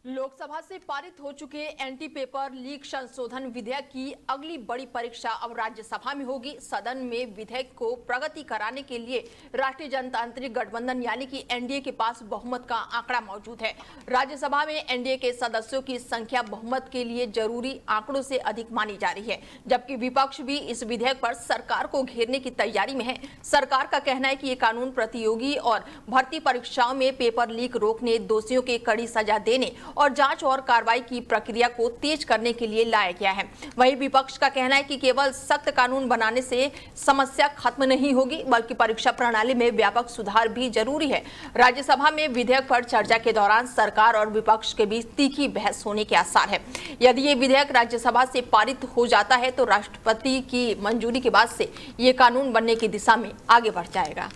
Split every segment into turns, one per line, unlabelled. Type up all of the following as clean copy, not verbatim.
लोकसभा से पारित हो चुके एंटी पेपर लीक संशोधन विधेयक की अगली बड़ी परीक्षा अब राज्यसभा में होगी। सदन में विधेयक को प्रगति कराने के लिए राष्ट्रीय जनतांत्रिक गठबंधन यानी कि एनडीए के पास बहुमत का आंकड़ा मौजूद है। राज्यसभा में एनडीए के सदस्यों की संख्या बहुमत के लिए जरूरी आंकड़ों से अधिक मानी जा रही है, जबकि विपक्ष भी इस विधेयक पर सरकार को घेरने की तैयारी में है। सरकार का कहना है कि ये कानून प्रतियोगी और भर्ती परीक्षाओं में पेपर लीक रोकने, दोषियों के कड़ी सजा देने और जांच और कार्रवाई की प्रक्रिया को तेज करने के लिए लाया गया है। वहीं विपक्ष का कहना है कि केवल सख्त कानून बनाने से समस्या खत्म नहीं होगी, बल्कि परीक्षा प्रणाली में व्यापक सुधार भी जरूरी है। राज्यसभा में विधेयक पर चर्चा के दौरान सरकार और विपक्ष के बीच तीखी बहस होने के आसार है। यदि ये विधेयक राज्यसभा से पारित हो जाता है तो राष्ट्रपति की मंजूरी के बाद से ये कानून बनने की दिशा में आगे बढ़ जाएगा।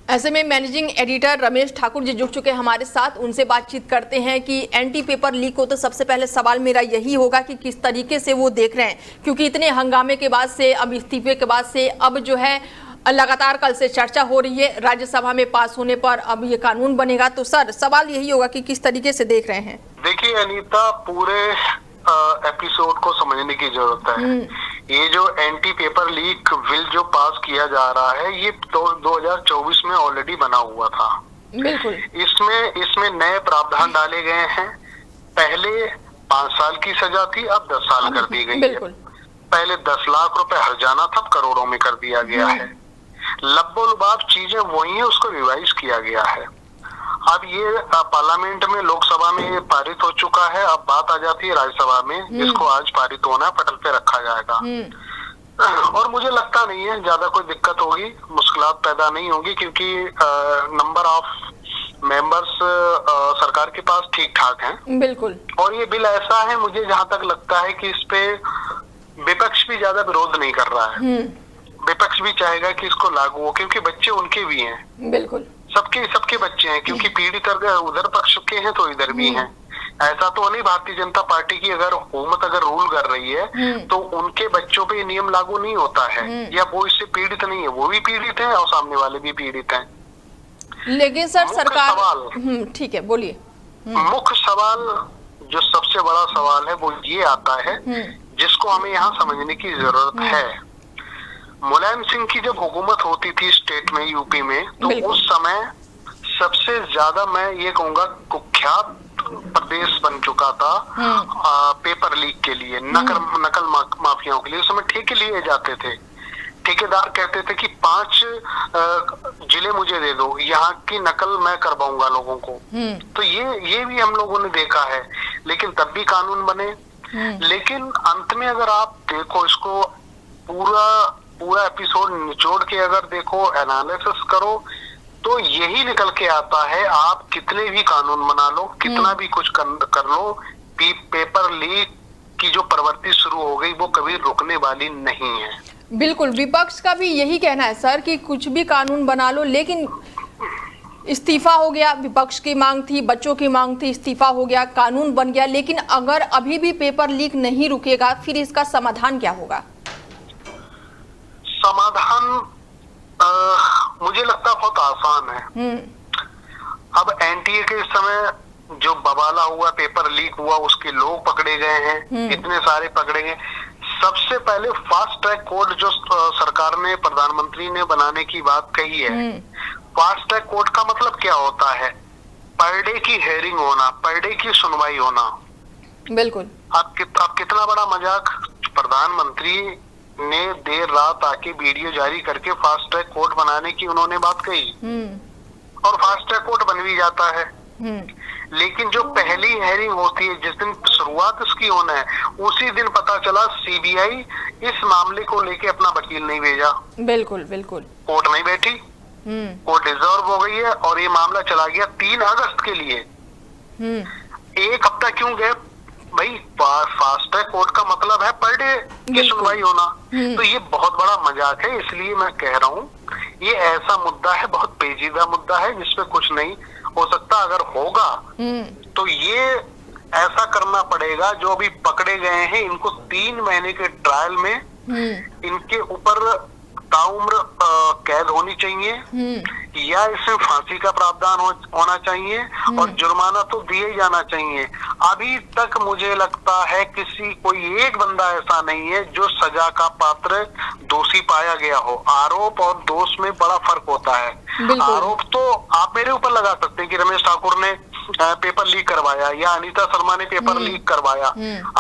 ऐसे में मैनेजिंग एडिटर रमेश ठाकुर जी जुड़ चुके हैं हमारे साथ, उनसे बातचीत करते हैं कि एंटी पेपर लीक हो तो सबसे पहले सवाल मेरा यही होगा कि किस तरीके से वो देख रहे हैं, क्योंकि इतने हंगामे के बाद से, अब इस्तीफे के बाद से, अब जो है लगातार कल से चर्चा हो रही है, राज्यसभा में पास होने पर अब ये कानून बनेगा। तो सर, सवाल यही होगा कि किस तरीके से देख रहे हैं।
देखिए अनीता, पूरे एपिसोड को समझने की जरूरत है। ये जो एंटी पेपर लीक बिल जो पास किया जा रहा है, ये 2024 में ऑलरेडी बना हुआ था।
बिल्कुल।
इसमें नए प्रावधान डाले गए हैं। पहले 5 साल की सजा थी, अब 10 साल कर दी गई है। पहले 10 लाख रुपए हर्जाना था, अब करोड़ों में कर दिया गया है। लब्बो-लुबाब चीजें वही है, उसको रिवाइज किया गया है। अब ये पार्लियामेंट में, लोकसभा में ये पारित हो चुका है। अब बात आ जाती है राज्यसभा में, जिसको आज पारित होना है, पटल पे रखा जाएगा। और मुझे लगता नहीं है ज्यादा कोई दिक्कत होगी, मुश्किलात पैदा नहीं होगी, क्योंकि नंबर ऑफ मेंबर्स सरकार के पास ठीक ठाक हैं।
बिल्कुल।
और ये बिल ऐसा है, मुझे जहां तक लगता है कि इस पे विपक्ष भी ज्यादा विरोध नहीं कर रहा है। विपक्ष भी चाहेगा कि इसको लागू हो, क्योंकि बच्चे उनके भी हैं।
बिल्कुल।
सबके बच्चे हैं, क्योंकि पीड़ित अगर उधर पक्ष के हैं तो इधर भी हैं। ऐसा तो नहीं, भारतीय जनता पार्टी की अगर हुकूमत अगर रूल कर रही है तो उनके बच्चों पे नियम लागू नहीं होता है, या वो इससे पीड़ित नहीं है। वो भी पीड़ित है और सामने वाले भी पीड़ित हैं।
लेकिन सर, सरकार, ठीक है, बोलिए।
मुख्य सवाल, जो सबसे बड़ा सवाल है, वो ये आता है, जिसको हमें यहाँ समझने की जरूरत है। मुलायम सिंह की जब हुकूमत होती थी स्टेट में, यूपी में, तो उस समय सबसे ज्यादा, मैं ये कहूंगा, कुख्यात प्रदेश बन चुका था पेपर लीक के लिए, नकल माफियाओं के लिए। उस समय ठेके लिए जाते थे। ठेकेदार कहते थे कि 5 जिले मुझे दे दो, यहाँ की नकल मैं करवाऊंगा लोगों को। तो ये भी हम लोगों ने देखा है, लेकिन तब भी कानून बने। लेकिन अंत में अगर आप देखो, इसको पूरा एपिसोड निचोड़ के अगर देखो, एनालिसिस करो, तो यही निकल के आता है, आप कितने भी कानून बना लो, कितना भी कुछ कर लो, पेपर लीक की जो प्रवृत्ति शुरू हो गई वो कभी रुकने वाली नहीं है।
बिल्कुल, विपक्ष का भी यही कहना है सर कि कुछ भी कानून बना लो, लेकिन इस्तीफा हो गया, विपक्ष की मांग थी, बच्चों की मांग थी, इस्तीफा हो गया, कानून बन गया, लेकिन अगर अभी भी पेपर लीक नहीं रुकेगा, फिर इसका समाधान क्या होगा?
समाधान मुझे लगता बहुत आसान है। अब एनटीए के समय जो बवाला हुआ, पेपर लीक हुआ, उसके लोग पकड़े गए हैं, इतने सारे पकड़े गए। सबसे पहले फास्ट ट्रैक कोर्ट जो सरकार ने, प्रधानमंत्री ने बनाने की बात कही है। फास्ट ट्रैक कोर्ट का मतलब क्या होता है? पर डे की हेयरिंग होना, पर डे की सुनवाई होना।
बिल्कुल।
अब कितना बड़ा मजाक, प्रधानमंत्री ने देर रात आके वीडियो जारी करके फास्ट ट्रैक कोर्ट बनाने की उन्होंने बात कही, और फास्ट ट्रैक कोर्ट बन भी जाता है। लेकिन जो पहली हेयरिंग होती है, जिस दिन शुरुआत इसकी होना है, उसी दिन पता चला सीबीआई इस मामले को लेके अपना वकील नहीं भेजा।
बिल्कुल बिल्कुल।
कोर्ट नहीं बैठी, कोर्ट डिजर्व हो गई है, और ये मामला चला गया 3 अगस्त के लिए। 1 हफ्ता क्यों गए भाई? फास्ट ट्रैक कोर्ट का मतलब है पर डे की सुनवाई होना। तो ये बहुत बड़ा मजाक है। इसलिए मैं कह रहा हूँ, ये ऐसा मुद्दा है, बहुत पेचीदा मुद्दा है, जिसपे कुछ नहीं हो सकता। अगर होगा तो ये ऐसा करना पड़ेगा, जो अभी पकड़े गए हैं, इनको 3 महीने के ट्रायल में इनके ऊपर ताउम्र कैद होनी चाहिए या इसमें फांसी का प्रावधान होना चाहिए और जुर्माना तो दिए जाना चाहिए। अभी तक मुझे लगता है कोई एक बंदा ऐसा नहीं है जो सजा का पात्र दोषी पाया गया हो। आरोप और दोष में बड़ा फर्क होता है। आरोप तो आप मेरे ऊपर लगा सकते हैं कि रमेश ठाकुर ने पेपर लीक करवाया या अनीता शर्मा ने पेपर लीक करवाया।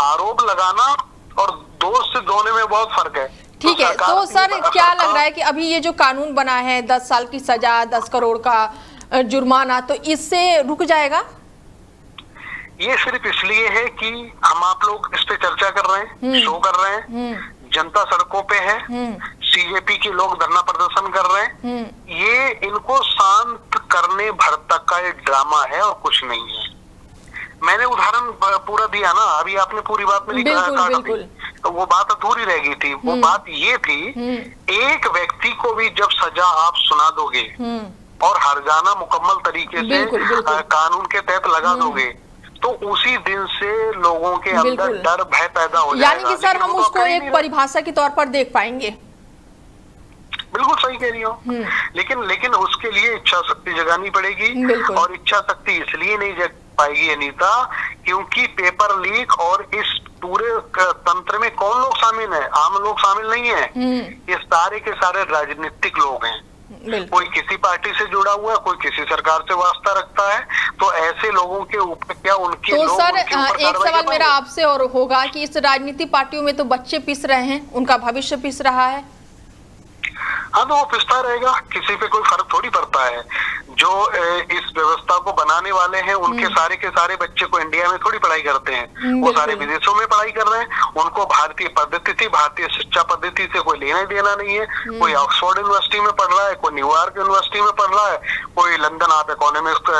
आरोप लगाना और दोष से धोने में बहुत फर्क है।
ठीक है, तो सर क्या लग रहा है कि अभी ये जो कानून बना है 10 साल की सजा 10 करोड़ का जुर्माना, तो इससे रुक जाएगा?
ये सिर्फ इसलिए है कि हम आप लोग इस पे चर्चा कर रहे हैं, शो कर रहे हैं, जनता सड़कों पे है, सीजेपी के लोग धरना प्रदर्शन कर रहे हैं। ये इनको शांत करने भर तक का ये ड्रामा है और कुछ नहीं है। मैंने उदाहरण पूरा दिया ना, अभी आपने पूरी बात मेरी काट दी, तो वो बात अधूरी रह गई थी। वो बात ये थी, एक व्यक्ति को भी जब सजा आप सुना दोगे और हर्जाना मुकम्मल तरीके से कानून के तहत लगा दोगे, तो उसी दिन से लोगों के अंदर डर भय पैदा हो जाएगा।
यानी कि सर हम उसको एक परिभाषा के तौर पर देख पाएंगे।
बिल्कुल सही कह रही हो, लेकिन उसके लिए इच्छा शक्ति जगानी पड़ेगी। और इच्छा शक्ति इसलिए नहीं जग पाएगी अनीता, क्योंकि पेपर लीक और इस पूरे तंत्र में कौन लोग शामिल है? आम लोग शामिल नहीं है। ये सारे के सारे राजनीतिक लोग हैं। कोई किसी पार्टी से जुड़ा हुआ है, कोई किसी सरकार से वास्ता रखता है। तो ऐसे लोगों के ऊपर क्या उनके
तो
लोग
सर एक सवाल मेरा आपसे और होगा कि इस राजनीतिक पार्टियों में तो बच्चे पिस रहे हैं, उनका भविष्य पिस रहा है।
हाँ, तो वो पिसता रहेगा, किसी पे कोई फर्क थोड़ी पड़ता है। जो इस व्यवस्था को बनाने वाले हैं उनके सारे के सारे बच्चे को इंडिया में थोड़ी पढ़ाई करते हैं, वो सारे विदेशों में पढ़ाई कर रहे हैं। उनको भारतीय पद्धति थी, भारतीय शिक्षा पद्धति से कोई लेना देना नहीं है। कोई ऑक्सफोर्ड यूनिवर्सिटी में पढ़ रहा है, कोई न्यूयॉर्क यूनिवर्सिटी में पढ़ रहा है, कोई लंदन आप इकोनॉमिक्स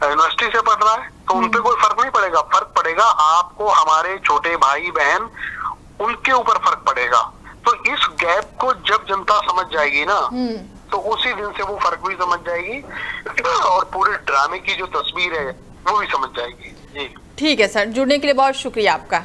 यूनिवर्सिटी से पढ़ रहा है। तो उनपे कोई फर्क नहीं पड़ेगा। फर्क पड़ेगा आपको, हमारे छोटे भाई बहन, उनके ऊपर फर्क पड़ेगा। तो इस गैप को जब जनता समझ जाएगी ना, तो उसी दिन से वो फर्क भी समझ जाएगी और पूरे ड्रामे की जो तस्वीर है वो भी समझ जाएगी। जी
ठीक है सर, जुड़ने के लिए बहुत शुक्रिया आपका।